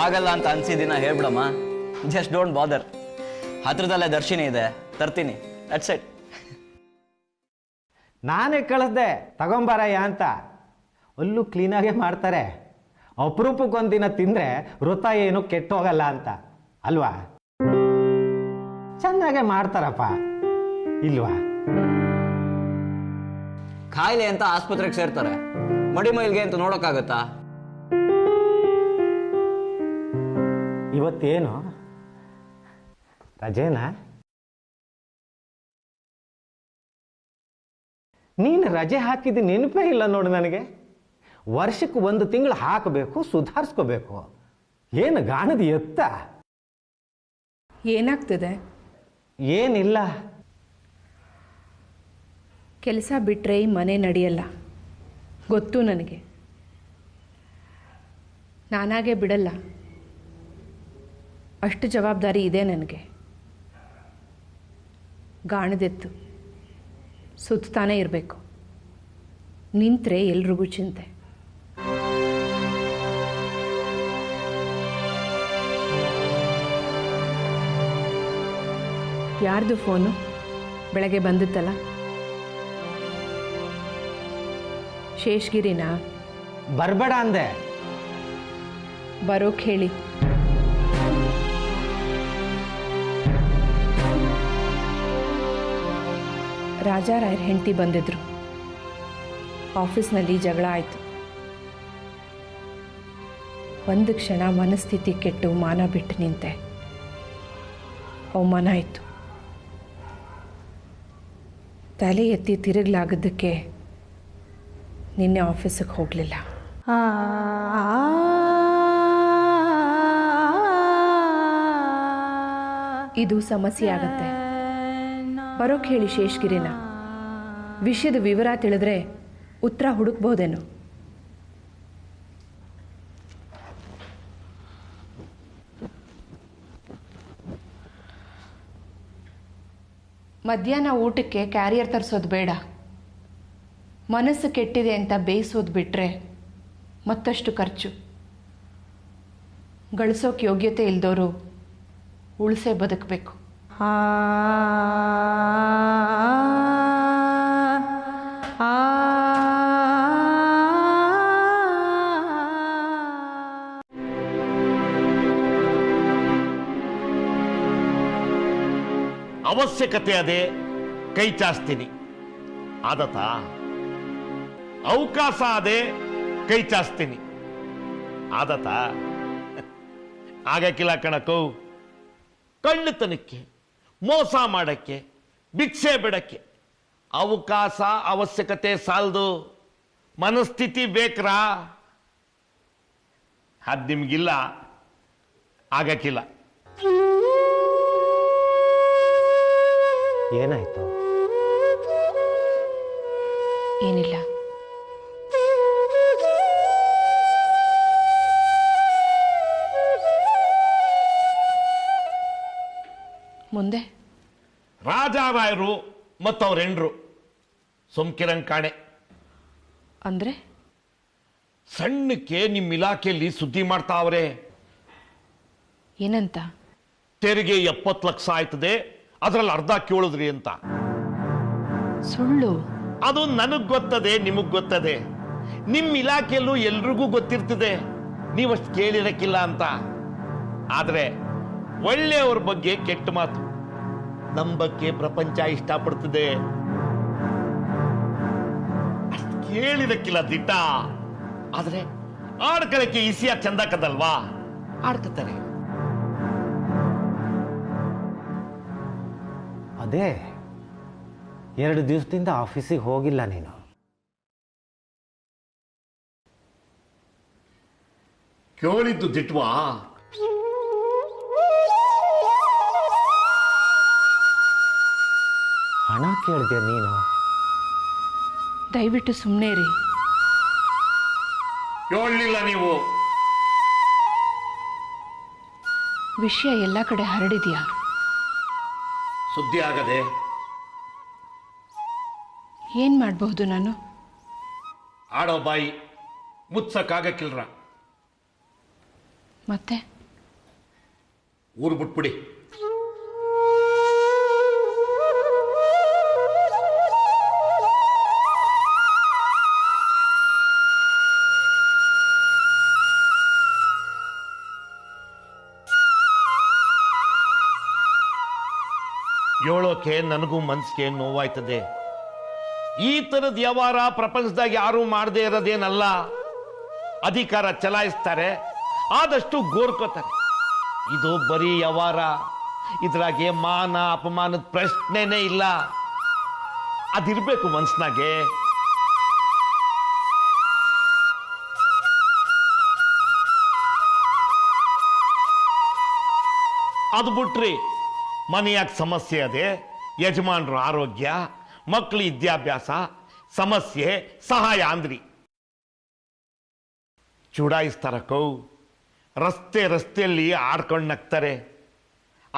ಆಗಲ್ಲ ಅಂತ ಅನ್ಸಿದ್ದೀನ ಹೇಳ್ಬಿಡಮ್ಮ. Just don't bother. ಹತ್ರದಲ್ಲೇ ದರ್ಶಿನಿ ಇದೆ, ತರ್ತೀನಿ. That's it. ನಾನೇ ಕಳಿಸ್ದೆ ತಗೊಂಬಾರಯ್ಯ ಅಂತ. ಅಲ್ಲೂ ಕ್ಲೀನಾಗೇ ಮಾಡ್ತಾರೆ. ಅಪರೂಪಕ್ಕೊಂದಿನ ತಿಂದರೆ ವೃತ ಏನು ಕೆಟ್ಟೋಗಲ್ಲ ಅಂತ ಅಲ್ವಾ? ಚೆನ್ನಾಗೇ ಮಾಡ್ತಾರಪ್ಪ ಇಲ್ವಾ? ಕಾಯಿಲೆ ಅಂತ ಆಸ್ಪತ್ರೆಗೆ ಸೇರ್ತಾರೆ, ಮಡಿ ಮೈಲ್ಗೆ ಅಂತ ನೋಡೋಕ್ಕಾಗತ್ತಾ? ಇವತ್ತೇನು ರಜೇನಾ? ನೀನು ರಜೆ ಹಾಕಿದ್ದು ನೆನಪೇ ಇಲ್ಲ ನೋಡು ನನಗೆ. ವರ್ಷಕ್ಕೆ 1 ತಿಂಗಳು ಹಾಕಬೇಕು, ಸುಧಾರಿಸ್ಕೋಬೇಕು. ಏನು ಗಾಣದ ಎತ್ತ? ಏನಾಗ್ತದೆ? ಏನಿಲ್ಲ. ಕೆಲಸ ಬಿಟ್ಟರೆ ಈ ಮನೆ ನಡೆಯಲ್ಲ, ಗೊತ್ತು ನನಗೆ. ನಾನಾಗೆ ಬಿಡಲ್ಲ, ಅಷ್ಟು ಜವಾಬ್ದಾರಿ ಇದೆ ನನಗೆ. ಗಾಣದೆತ್ತು ಸುತ್ತಾನೇ ಇರಬೇಕು. ನಿಂತರೆ ಎಲ್ರಿಗೂ ಚಿಂತೆ. ಯಾರ್ದು ಫೋನು? ಬೆಳಗ್ಗೆ ಬಂದಿತ್ತಲ್ಲ, ಶೇಷಗಿರಿನಾ? ಬರಬೇಡ ಅಂದೆ. ಬರೋಕ್ಕೆ ಹೇಳಿ. ರಾಜಾರಾಯರ ಹೆಂಡತಿ ಬಂದಿದ್ರು. ಆಫೀಸ್ನಲ್ಲಿ ಜಗಳ ಆಯಿತು. ಒಂದು ಕ್ಷಣ ಮನಸ್ಥಿತಿ ಕೆಟ್ಟು ಮಾನ ಬಿಟ್ಟು ನಿಂತೆ. ಅವಮಾನ ಆಯಿತು. ತಲೆ ಎತ್ತಿ ತಿರುಗಲಾಗದ್ದಕ್ಕೆ ನಿನ್ನೆ ಆಫೀಸಿಗೆ ಹೋಗಲಿಲ್ಲ. ಇದು ಸಮಸ್ಯೆ ಆಗತ್ತೆ. ಬರೋಕ್ಕೆ ಹೇಳಿ ಶೇಷಗಿರಿನ. ವಿಷಯದ ವಿವರ ತಿಳಿದ್ರೆ ಉತ್ತರ ಹುಡುಕ್ಬಹುದೇನು? ಮಧ್ಯಾಹ್ನ ಊಟಕ್ಕೆ ಕ್ಯಾರಿಯರ್ ತರಿಸೋದು ಬೇಡ. ಮನಸ್ಸು ಕೆಟ್ಟಿದೆ ಅಂತ ಬೇಯಿಸೋದು ಬಿಟ್ಟರೆ ಮತ್ತಷ್ಟು ಖರ್ಚು. ಗಳಿಸೋಕೆ ಯೋಗ್ಯತೆ ಇಲ್ದವರು ಉಳಿಸೇ ಬದುಕಬೇಕು. ಅವಶ್ಯಕತೆ ಅದೇ ಕೈ ಚಾಸ್ತೀನಿ ಆದತ. ಅವಕಾಶ ಅದೇ ಕೈ ಚಾಸ್ತೀನಿ ಆದತ. ಆಗಕ್ಕಿಲ್ಲ ಕಣಕ್ಕೋ. ಕಳ್ಳತನಕ್ಕೆ, ಮೋಸ ಮಾಡಕ್ಕೆ, ಭಿಕ್ಷೆ ಬಿಡಕ್ಕೆ ಅವಕಾಶ ಅವಶ್ಯಕತೆ ಸಾಲದು, ಮನಸ್ಥಿತಿ ಬೇಕ್ರಾ? ಅದು ನಿಮ್ಗಿಲ್ಲ, ಆಗಕ್ಕಿಲ್ಲ. ಏನಾಯ್ತು? ಏನಿಲ್ಲ. ಮುಂದೆ ರಾಜಾರಾಯರು ಮತ್ತವ್ರ ಹೆಂಡ್ರು ಸೋಮಕಿರಣ್ ಕಾಣೆ. ಅಂದ್ರೆ ಸಣ್ಣಕ್ಕೆ ನಿಮ್ಮ ಇಲಾಖೆಯಲ್ಲಿ ಸುದ್ದಿ ಮಾಡ್ತಾವ್ರೆ. ಏನಂತ? ತೆರಿಗೆ 70 ಲಕ್ಷ ಆಯ್ತದೆ, ಅದ್ರಲ್ಲಿ ಅರ್ಧ ಕೇಳಿದ್ರಿ ಅಂತ. ಸುಳ್ಳು. ಅದು ನನಗ್ ಗೊತ್ತದೆ, ನಿಮಗ್ ಗೊತ್ತದೆ. ನಿಮ್ಮ ಇಲಾಖೆಯಲ್ಲೂ ಎಲ್ರಿಗೂ ಗೊತ್ತಿರ್ತದೆ, ನೀವಷ್ಟು ಕೇಳಿರಕ್ಕಿಲ್ಲ ಅಂತ. ಆದ್ರೆ ಒಳ್ಳೆಯವ್ರ ಬಗ್ಗೆ ಕೆಟ್ಟ ಮಾತು, ನಮ್ಮ ಬಗ್ಗೆ ಪ್ರಪಂಚ ಇಷ್ಟಪಡ್ತದೆ. ಅಷ್ಟು ಕೇಳಿರಕ್ಕಿಲ್ಲ ದಿಟ್ಟ. ಆದ್ರೆ ಆಡ್ಕಳಕ್ಕೆ ಇಸಿಯ ಚಂದಕದಲ್ವಾ, ಆಡ್ಕತಾರೆ. ಅದೇ 2 ದಿವಸದಿಂದ ಆಫೀಸಿಗೆ ಹೋಗಿಲ್ಲ ನೀನು. ಕೇಳಿದ್ದು ದಿಟ್ವಾ? ಹಣ ಕೇಳಿದೆ ನೀನು? ದಯವಿಟ್ಟು ಸುಮ್ಮನೆ ರೀ. ಕೇಳಲಿಲ್ಲ ನೀವು? ವಿಷಯ ಎಲ್ಲ ಕಡೆ ಹರಡಿದ್ಯಾ? ಸುದ್ದಿ ಆಗದೆ ಏನ್ ಮಾಡಬಹುದು ನಾನು? ಆಡೋ ಬಾಯಿ ಮುಚ್ಚಕ್ಕಾಗಕ್ಕಿಲ್ರ. ಮತ್ತೆ ಊರು ಬಿಟ್ಬಿಡಿ. ಹೇಳೋಕೆ ನನಗೂ ಮನ್ಸಿಗೆ ನೋವಾಯ್ತದೆ. ಈ ಥರದ ವ್ಯವಹಾರ ಪ್ರಪಂಚದಾಗ ಯಾರೂ ಮಾಡದೇ ಇರೋದೇನಲ್ಲ. ಅಧಿಕಾರ ಚಲಾಯಿಸ್ತಾರೆ, ಆದಷ್ಟು ಗೋರ್ಕೋತಾರೆ. ಇದು ಬರೀ ವ್ಯವಹಾರ, ಇದ್ರಾಗೆ ಮಾನ ಅಪಮಾನದ ಪ್ರಶ್ನೆನೇ ಇಲ್ಲ. ಅದಿರ್ಬೇಕು ಮನ್ಸ್ನಾಗೆ. ಅದು ಬಿಟ್ರಿ ಮನೆಯಾಗ ಸಮಸ್ಯೆ ಅದೇ, ಯಜಮಾನ್ರ ಆರೋಗ್ಯ, ಮಕ್ಕಳ ವಿದ್ಯಾಭ್ಯಾಸ ಸಮಸ್ಯೆ, ಸಹಾಯ ಅಂದ್ರಿ ಚುಡಾಯಿಸ್ತಾರ ಕೌ. ರಸ್ತೆಯಲ್ಲಿ ಆಡ್ಕೊಂಡು ನಗ್ತಾರೆ.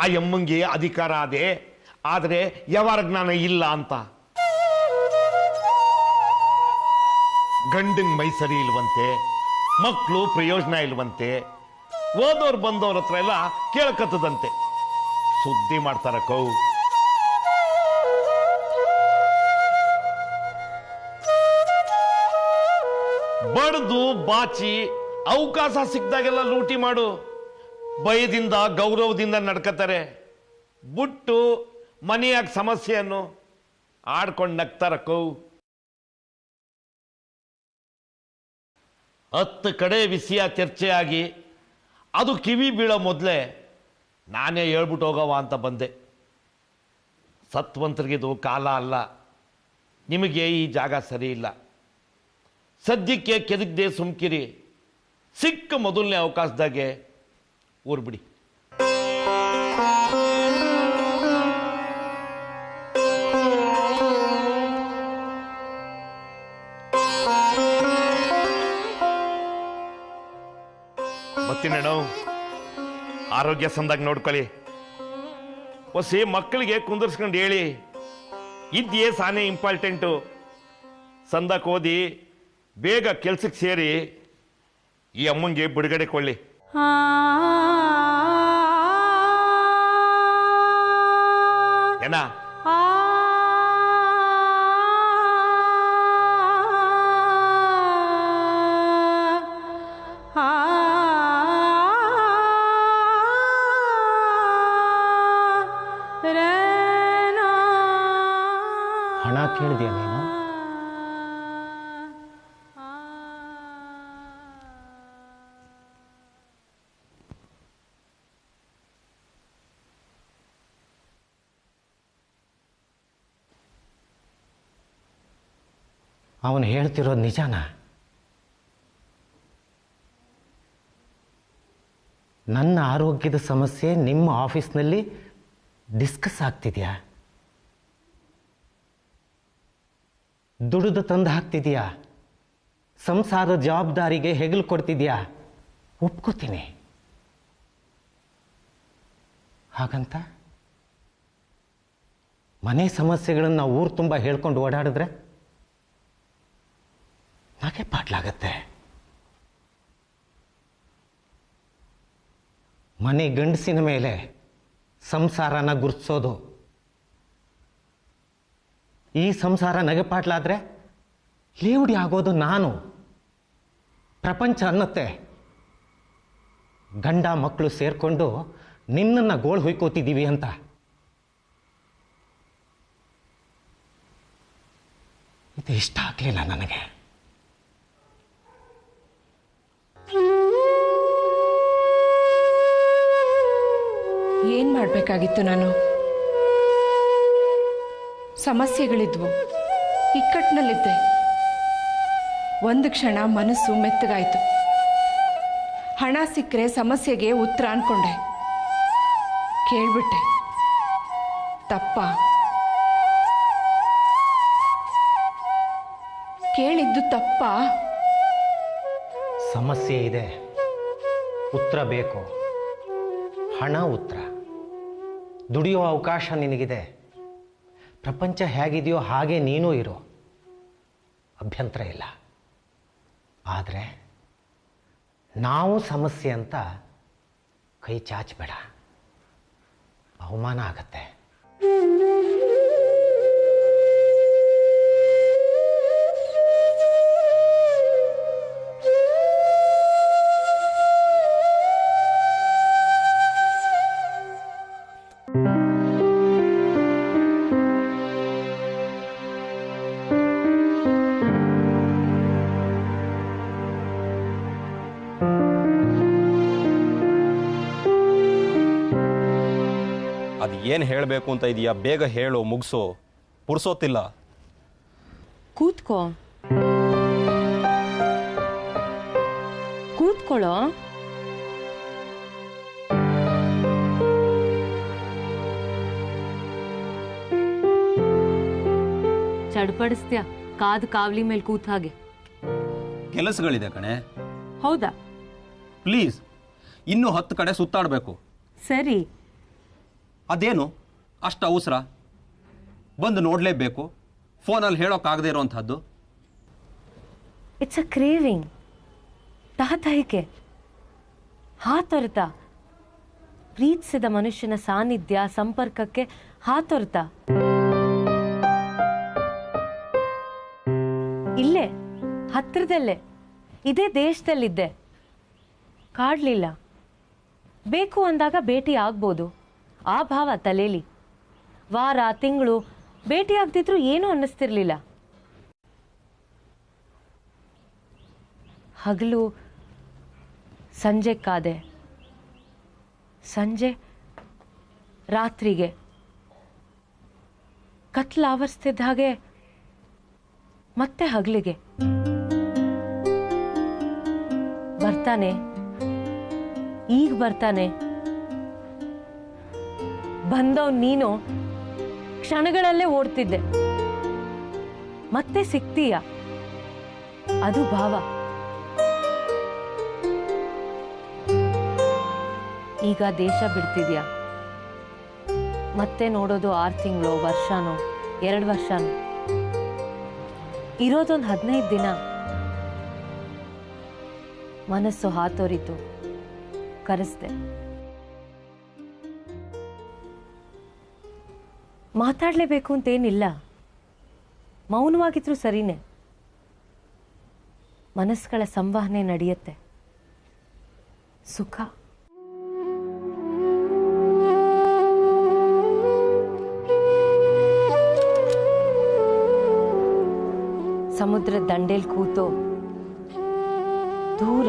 ಆ ಎಮ್ಮಂಗೆ ಅಧಿಕಾರ ಅದೇ, ಆದರೆ ವ್ಯವಹಾರ ಜ್ಞಾನ ಇಲ್ಲ ಅಂತ. ಗಂಡಂಗೆ ಮೈ ಸರಿ ಇಲ್ವಂತೆ, ಮಕ್ಕಳು ಪ್ರಯೋಜನ ಇಲ್ವಂತೆ, ಓದೋರು ಬಂದವ್ರ ಹತ್ರ ಎಲ್ಲ ಕೇಳ್ಕತ್ತದಂತೆ. ಸುದ್ದಿ ಮಾಡ್ತಾರ ಕೌ. ಬಡ್ದು ಬಾಚಿ ಅವಕಾಶ ಸಿಕ್ಕಿದಾಗೆಲ್ಲ ಲೂಟಿ ಮಾಡು. ಭಯದಿಂದ ಗೌರವದಿಂದ ನಡ್ಕತಾರೆ. ಬಿಟ್ಟು ಮನೆಯಾಗ ಸಮಸ್ಯೆಯನ್ನು ಆಡ್ಕೊಂಡು ನಗ್ತಾರ ಕೌ. 10 ಕಡೆ ವಿಷಯ ಚರ್ಚೆ ಆಗಿ ಅದು ಕಿವಿ ಬೀಳೋ ಮೊದಲೇ ನಾನೇ ಹೇಳ್ಬಿಟ್ಟು ಹೋಗವ ಅಂತ ಬಂದೆ. ಸತ್ವಂತರಿಗಿದು ಕಾಲ ಅಲ್ಲ. ನಿಮಗೆ ಈ ಜಾಗ ಸರಿ ಇಲ್ಲ. ಸದ್ಯಕ್ಕೆ ಕೆದಕ್ದೆ ಸುಮ್ಕಿರಿ. ಸಿಕ್ಕ ಮೊದಲನೇ ಅವಕಾಶದಾಗೆ ಊರು ಬಿಡಿ. ಬರ್ತೀನೇಣೋ, ಆರೋಗ್ಯ ಸಂದಾಗ ನೋಡ್ಕೊಳ್ಳಿ. ಹೊಸಿ ಮಕ್ಕಳಿಗೆ ಕುಂದರ್ಸ್ಕೊಂಡು ಹೇಳಿ, ಇದ್ಯೇ ಸಾನೇ ಇಂಪಾರ್ಟೆಂಟು. ಸಂದಕ್ಕೆ ಓದಿ ಬೇಗ ಕೆಲ್ಸಕ್ಕೆ ಸೇರಿ ಈ ಅಮ್ಮಂಗೆ ಬಿಡುಗಡೆ ಕೊಳ್ಳಿ. ಏನ ಹಣ ಕೇಳಿದ್ಯಾ ನೀನು? ಅವನು ಹೇಳ್ತಿರೋದು ನಿಜಾನ? ನನ್ನ ಆರೋಗ್ಯದ ಸಮಸ್ಯೆ ನಿಮ್ಮ ಆಫೀಸ್ನಲ್ಲಿ ಡಿಸ್ಕಸ್ ಆಗ್ತಿದೆಯಾ? ದುಡಿದು ತಂದು ಹಾಕ್ತಿದೆಯಾ? ಸಂಸಾರದ ಜವಾಬ್ದಾರಿಗೆ ಹೆಗಲು ಕೊಡ್ತಿದ್ಯಾ? ಒಪ್ಕೋತೀನಿ. ಹಾಗಂತ ಮನೆ ಸಮಸ್ಯೆಗಳನ್ನು ಊರು ತುಂಬ ಹೇಳ್ಕೊಂಡು ಓಡಾಡಿದ್ರೆ ನಾಕೆ ಪಾಟ್ಲಾಗತ್ತೆ. ಮನೆ ಗಂಡಸಿನ ಮೇಲೆ ಸಂಸಾರನ ಗುರುತಿಸೋದು. ಈ ಸಂಸಾರ ನಗೆಪಾಟ್ಲಾದ್ರೆ ಲೇವಡಿ ಆಗೋದು ನಾನು. ಪ್ರಪಂಚ ಅನ್ನತ್ತೆ ಗಂಡ ಮಕ್ಕಳು ಸೇರ್ಕೊಂಡು ನಿನ್ನನ್ನು ಗೋಳು ಹೊಯ್ಕೋತಿದ್ದೀವಿ ಅಂತ. ಇದು ಇಷ್ಟ ಆಗಲಿಲ್ಲ ನನಗೆ. ಏನು ಮಾಡಬೇಕಾಗಿತ್ತು ನಾನು? ಸಮಸ್ಯೆಗಳಿದ್ವು, ಇಕ್ಕಟ್ಟಿನಲ್ಲಿದ್ದೆ. ಒಂದು ಕ್ಷಣ ಮನಸ್ಸು ಮೆತ್ತಗಾಯಿತು. ಹಣ ಸಿಕ್ಕರೆ ಸಮಸ್ಯೆಗೆ ಉತ್ತರ ಅನ್ಕೊಂಡೆ. ಕೇಳ್ಬಿಟ್ಟೆ. ತಪ್ಪ? ಕೇಳಿದ್ದು ತಪ್ಪ? ಸಮಸ್ಯೆ ಇದೆ, ಉತ್ತರ ಬೇಕು. ಹಣ ಉತ್ತರ. ದುಡಿಯೋ ಅವಕಾಶ ನಿನಗಿದೆ. ಪ್ರಪಂಚ ಹೇಗಿದೆಯೋ ಹಾಗೆ ನೀನೂ ಇರೋ, ಅಭ್ಯಂತರ ಇಲ್ಲ. ಆದರೆ ನಾವು ಸಮಸ್ಯೆ ಅಂತ ಕೈ ಚಾಚಬೇಡ. ಅವಮಾನ ಆಗತ್ತೆ. ಅದು ಏನು ಹೇಳಬೇಕು ಅಂತ ಇದೆಯಾ? ಬೇಗ ಹೇಳು, ಮುಗಿಸೋ. ಪುರ್ಸೋತಿಲ್ಲ. ಕೂತ್ಕೊಳ್ಳೋ. ಚಡ್ಪಡಿಸ್ತ್ಯಾ ಕಾವಲಿ ಮೇಲೆ ಕೂತ್ ಹಾಗೆ. ಕೆಲಸಗಳಿದೆ ಕಣೆ. ಹೌದಾ? ಪ್ಲೀಸ್, ಇನ್ನೂ 10 ಕಡೆ ಸುತ್ತಾಡಬೇಕು. ಸರಿ. ಅದೇನು ಅಷ್ಟು ಅವಸರ? ಬಂದು ನೋಡಲೇಬೇಕು. ಫೋನಲ್ಲಿ ಹೇಳೋಕ್ಕಾಗದೇ ಇರೋವಂಥದ್ದು. It's a craving. ತಹತಹಿಕೆ, ಹಾತೊರೆತ. ಪ್ರೀತಿಸಿದ ಮನುಷ್ಯನ ಸಾನ್ನಿಧ್ಯ, ಸಂಪರ್ಕಕ್ಕೆ ಹಾತೊರೆತ. ಇಲ್ಲೇ ಹತ್ತಿರದಲ್ಲೇ ಇದೇ ದೇಶದಲ್ಲಿದ್ದೆ. ಕಾಡ್ಲಿಲ್ಲ. ಬೇಕು ಅಂದಾಗ ಭೇಟಿ ಆಗ್ಬೋದು. ಆ ಭಾವ ತಲೇಲಿ. ವಾರ ತಿಂಗಳು ಭೇಟಿ ಆಗ್ತಿದ್ರು ಏನೂ ಅನ್ನಿಸ್ತಿರ್ಲಿಲ್ಲ. ಹಗಲು ಸಂಜೆ ಕಾದೆ, ಸಂಜೆ ರಾತ್ರಿಗೆ. ಕತ್ಲಾವರಿಸ್ತಿದ್ದ ಹಾಗೆ ಮತ್ತೆ ಹಗಲಿಗೆ. ಬರ್ತಾನೆ, ಈಗ ಬರ್ತಾನೆ. ಬಂದವ್ ನೀನು ಕ್ಷಣಗಳಲ್ಲೇ ಓಡ್ತಿದ್ದೆ. ಮತ್ತೆ ಸಿಗ್ತೀಯ. ಅದು ಭಾವ. ಈಗ ದೇಶ ಬಿಡ್ತಿದ್ಯಾ. ಮತ್ತೆ ನೋಡೋದು 6 ತಿಂಗಳು, ವರ್ಷನೋ 2 ವರ್ಷನೋ. ಇರೋದೊಂದು 15 ದಿನ. ಮನಸ್ಸು ಹಾತೋರಿತು. ಕರೆಸ್ದೆ. ಮಾತಾಡಲೇಬೇಕು ಅಂತೇನಿಲ್ಲ. ಮೌನವಾಗಿದ್ರು ಸರಿನೇ. ಮನಸ್ಸುಗಳ ಸಂವಹನೆ ನಡೆಯುತ್ತೆ. ಸುಖ. ಸಮುದ್ರದ ದಂಡೇಲ್ ಕೂತು ದೂರ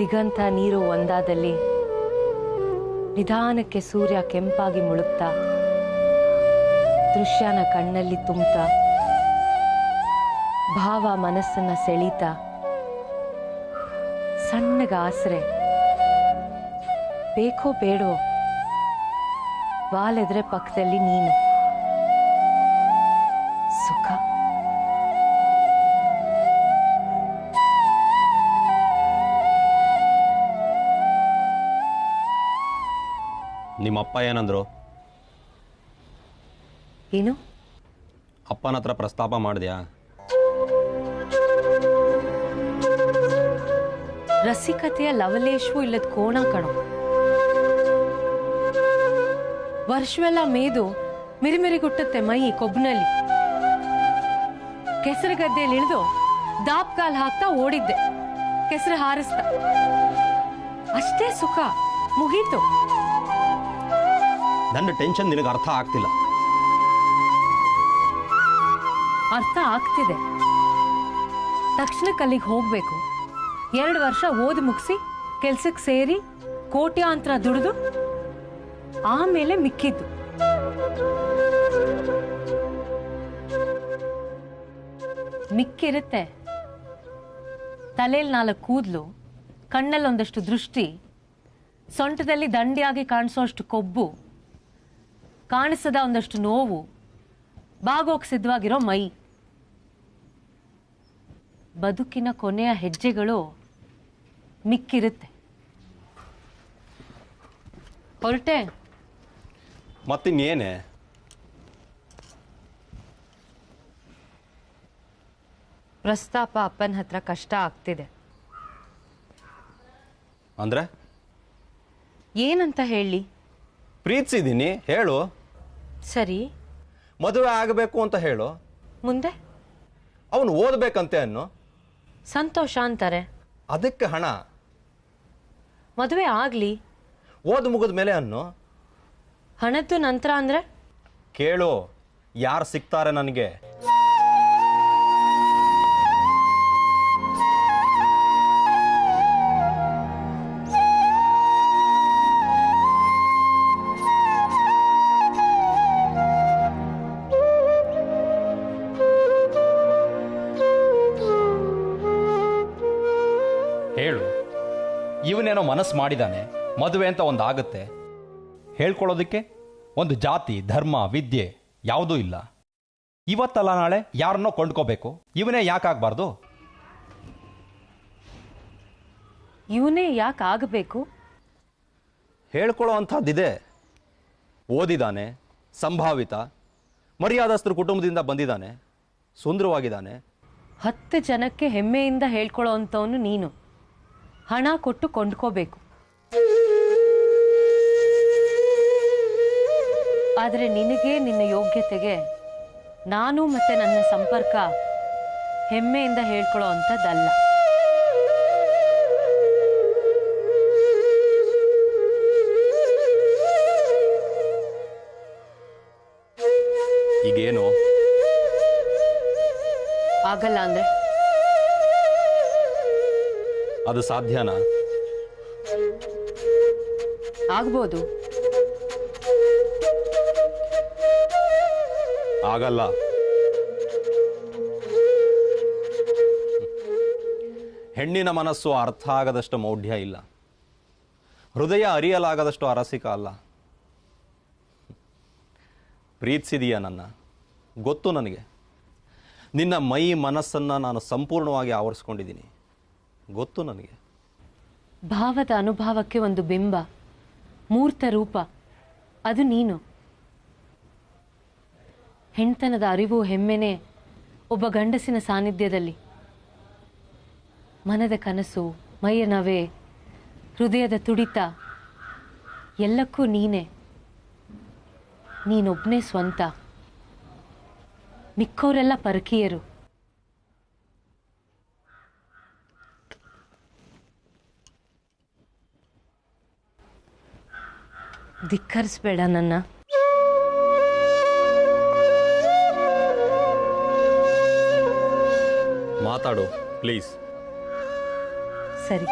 ದಿಗಂತ ನೀರು ಒಂದಾದಲ್ಲಿ ನಿಧಾನಕ್ಕೆ ಸೂರ್ಯ ಕೆಂಪಾಗಿ ಮುಳುಗ್ತಾ ದೃಶ್ಯನ ಕಣ್ಣಲ್ಲಿ ತುಂಬ್ತಾ ಭಾವ ಮನಸ್ಸನ್ನ ಸೆಳೀತಾ ಸಣ್ಣಗ ಆಸರೆ ಬೇಕೋ ಬೇಡವೋ ವಾಲೆದ್ರೆ ಪಕ್ಕದಲ್ಲಿ ನೀನು. ಸುಖ. ನಿಮ್ಮಪ್ಪ ಏನಂದ್ರು? ಏನು? ಅಪ್ಪನ ಹತ್ರ ಪ್ರಸ್ತಾಪ ಮಾಡಿದ್ಯಾ? ರಸಿಕತೆಯ ಲವಲೇಶವೂ ಇಲ್ಲದ ಕೋಣ ಕಣೋ. ವರ್ಷವೆಲ್ಲ ಮೇದು ಮಿರಿಮಿರಿಗುಟ್ಟುತ್ತೆ ಮೈ ಕೊಬ್ಬಿನಲ್ಲಿ. ಕೆಸರು ಗದ್ದೆಯಲ್ಲಿ ಇಳಿದು ದಾಪ್ ಕಾಲ್ ಹಾಕ್ತಾ ಓಡಿದ್ದೆ, ಕೆಸರು ಹಾರಿಸ್ತಾ. ಅಷ್ಟೇ ಸುಖ. ಮುಗೀತು. ನನ್ನ ಟೆನ್ಷನ್ ನಿನಗೆ ಅರ್ಥ ಆಗ್ತಿಲ್ಲ. ಅರ್ಥ ಆಗ್ತಿದೆ. ತಕ್ಷಣಕ್ಕೆ ಅಲ್ಲಿಗೆ ಹೋಗ್ಬೇಕು. 2 ವರ್ಷ ಓದಿ ಮುಗಿಸಿ ಕೆಲ್ಸಕ್ಕೆ ಸೇರಿ ಕೋಟ್ಯಾಂತರ ದುಡಿದು ಆಮೇಲೆ ಮಿಕ್ಕಿದ್ದು. ಮಿಕ್ಕಿರುತ್ತೆ. ತಲೆಯಲ್ಲಿ 4 ಕೂದಲು, ಕಣ್ಣಲ್ಲಿ ಒಂದಷ್ಟು ದೃಷ್ಟಿ, ಸೊಂಟದಲ್ಲಿ ದಂಡಿಯಾಗಿ ಕಾಣಿಸೋಷ್ಟು ಕೊಬ್ಬು, ಕಾಣಿಸದ ಒಂದಷ್ಟು ನೋವು, ಬಾಗೋಕ್ ಸಿದ್ಧವಾಗಿರೋ ಮೈ. ಬದುಕಿನ ಕೊನೆಯ ಹೆಜ್ಜೆಗಳು ಮಿಕ್ಕಿರುತ್ತೆ. ಹೊರಟೆ. ಮತ್ತಿನ್ನೇನೆ? ಪ್ರಸ್ತಾಪ ಅಪ್ಪನ ಹತ್ರ ಕಷ್ಟ ಆಗ್ತಿದೆ. ಅಂದ್ರೆ ಏನಂತ ಹೇಳಿ? ಪ್ರೀತಿಸಿದ್ದೀನಿ ಹೇಳು. ಸರಿ, ಮದುವೆ ಆಗಬೇಕು ಅಂತ ಹೇಳು. ಮುಂದೆ ಅವನು ಓದಬೇಕಂತೆ ಅನ್ನು. ಸಂತೋಷ ಅಂತಾರೆ. ಅದಕ್ಕೆ ಹಣ. ಮದುವೆ ಆಗಲಿ, ಓದು ಮುಗಿದ ಮೇಲೆ ಅನ್ನು. ಹಣದ್ದು ನಂತರ ಅಂದರೆ? ಕೇಳು, ಯಾರು ಸಿಗ್ತಾರೆ ನನಗೆ? ಹೇಳು. ಇವನೇನೋ ಮನಸ್ಸು ಮಾಡಿದಾನೆ, ಮದುವೆ ಅಂತ ಒಂದು ಆಗುತ್ತೆ. ಹೇಳ್ಕೊಳ್ಳೋದಕ್ಕೆ ಒಂದು ಜಾತಿ, ಧರ್ಮ, ವಿದ್ಯೆ ಯಾವುದೂ ಇಲ್ಲ. ಇವತ್ತಲ್ಲ ನಾಳೆ ಯಾರನ್ನೋ ಕೊಂಡ್ಕೋಬೇಕು. ಇವನೇ ಯಾಕಾಗಬಾರ್ದು? ಇವನೇ ಯಾಕೆ ಆಗಬೇಕು? ಹೇಳ್ಕೊಳ್ಳೋ ಅಂಥದ್ದಿದೆ. ಓದಿದ್ದಾನೆ, ಸಂಭಾವಿತ, ಮರ್ಯಾದಸ್ಥರ ಕುಟುಂಬದಿಂದ ಬಂದಿದ್ದಾನೆ, ಸುಂದರವಾಗಿದ್ದಾನೆ. 10 ಜನಕ್ಕೆ ಹೆಮ್ಮೆಯಿಂದ ಹೇಳ್ಕೊಳ್ಳೋ ಅಂಥವನು ನೀನು. ಹಣ ಕೊಟ್ಟು ಕೊಂಡ್ಕೋಬೇಕು. ಆದರೆ ನಿನಗೆ, ನಿನ್ನ ಯೋಗ್ಯತೆಗೆ ನಾನು ಮತ್ತೆ ನನ್ನ ಸಂಪರ್ಕ ಹೆಮ್ಮೆಯಿಂದ ಹೇಳ್ಕೊಳ್ಳೋ ಅಂಥದ್ದಲ್ಲ. ಈಗೇನು ಆಗಲ್ಲ ಅಂದ್ರೆ? ಅದು ಸಾಧ್ಯನಾ? ಆಗ್ಬೋದು. ಆಗಲ್ಲ. ಹೆಣ್ಣಿನ ಮನಸ್ಸು ಅರ್ಥ ಆಗದಷ್ಟು ಮೌಢ್ಯ ಇಲ್ಲ, ಹೃದಯ ಅರಿಯಲಾಗದಷ್ಟು ಅರಸಿಕ ಅಲ್ಲ. ಪ್ರೀತಿಸಿದೀಯ ನನ್ನ, ಗೊತ್ತು ನನಗೆ. ನಿನ್ನ ಮೈ ಮನಸ್ಸನ್ನು ನಾನು ಸಂಪೂರ್ಣವಾಗಿ ಆವರಿಸ್ಕೊಂಡಿದ್ದೀನಿ, ಗೊತ್ತು ನನಗೆ. ಭಾವದ ಅನುಭವಕ್ಕೆ ಒಂದು ಬಿಂಬ, ಮೂರ್ತ ರೂಪ, ಅದು ನೀನು. ಹೆಣ್ತನದ ಅರಿವು, ಹೆಮ್ಮೆನೆ ಒಬ್ಬ ಗಂಡಸಿನ ಸಾನ್ನಿಧ್ಯದಲ್ಲಿ. ಮನದ ಕನಸು, ಮೈಯ ನವೆ, ಹೃದಯದ ತುಡಿತ ಎಲ್ಲಕ್ಕೂ ನೀನೇ. ನೀನೊಬ್ಬನೇ ಸ್ವಂತ, ಮಿಕ್ಕವರೆಲ್ಲ ಪರಕೀಯರು. ಧಿಕ್ಕರಿಸ್ಬೇಡ ನನ್ನ. ಮಾತಾಡು ಪ್ಲೀಸ್. ಸರಿ,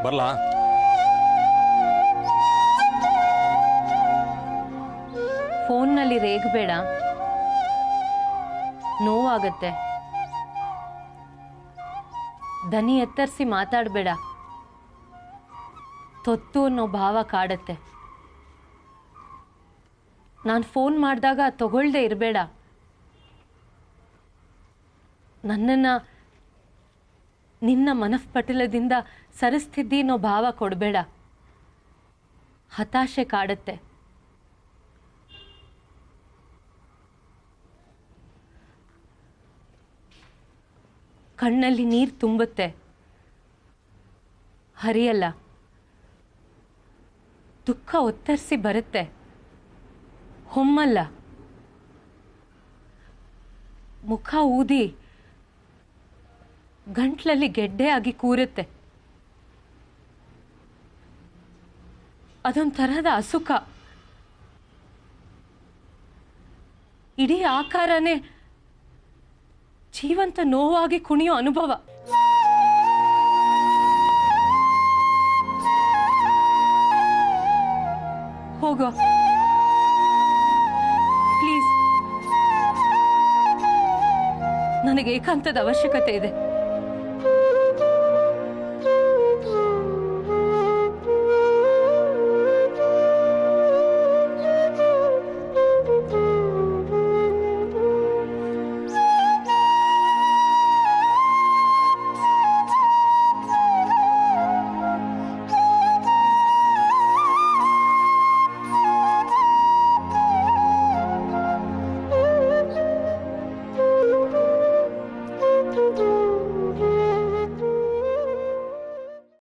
ಬರ್ಲಾ? ಫೋನ್ನಲ್ಲಿ ರೇಗಬೇಡ, ನೋವಾಗತ್ತೆ. ದನಿ ಎತ್ತರಿಸಿ ಮಾತಾಡಬೇಡ, ತೊತ್ತು ಅನ್ನೋ ಭಾವ ಕಾಡತ್ತೆ. ನಾನು ಫೋನ್ ಮಾಡಿದಾಗ ತಗೊಳ್ದೆ ಇರಬೇಡ. ನನ್ನನ್ನು ನಿನ್ನ ಮನಃಪಟಲದಿಂದ ಸರಿಸ್ತಿದ್ದಿ ಅನ್ನೋ ಭಾವ ಕೊಡಬೇಡ. ಹತಾಶೆ ಕಾಡತ್ತೆ. ಕಣ್ಣಲ್ಲಿ ನೀರು ತುಂಬುತ್ತೆ, ಹರಿಯಲ್ಲ. ದುಃಖ ಒತ್ತರಿಸಿ ಬರುತ್ತೆ, ಹೊಮ್ಮಲ್ಲ. ಮುಖ ಊದಿ ಗಂಟ್ಲಲ್ಲಿ ಗೆಡ್ಡೆ ಆಗಿ ಕೂರುತ್ತೆ. ಅದೊಂಥರದ ಅಸುಖ. ಇಡೀ ಆಕಾರನೇ ಜೀವಂತ ನೋವಾಗಿ ಕುಣಿಯೋ ಅನುಭವ. ಹೋಗೋ ಪ್ಲೀಸ್. ನನಗೆ ಏಕಾಂತದ ಅವಶ್ಯಕತೆ ಇದೆ.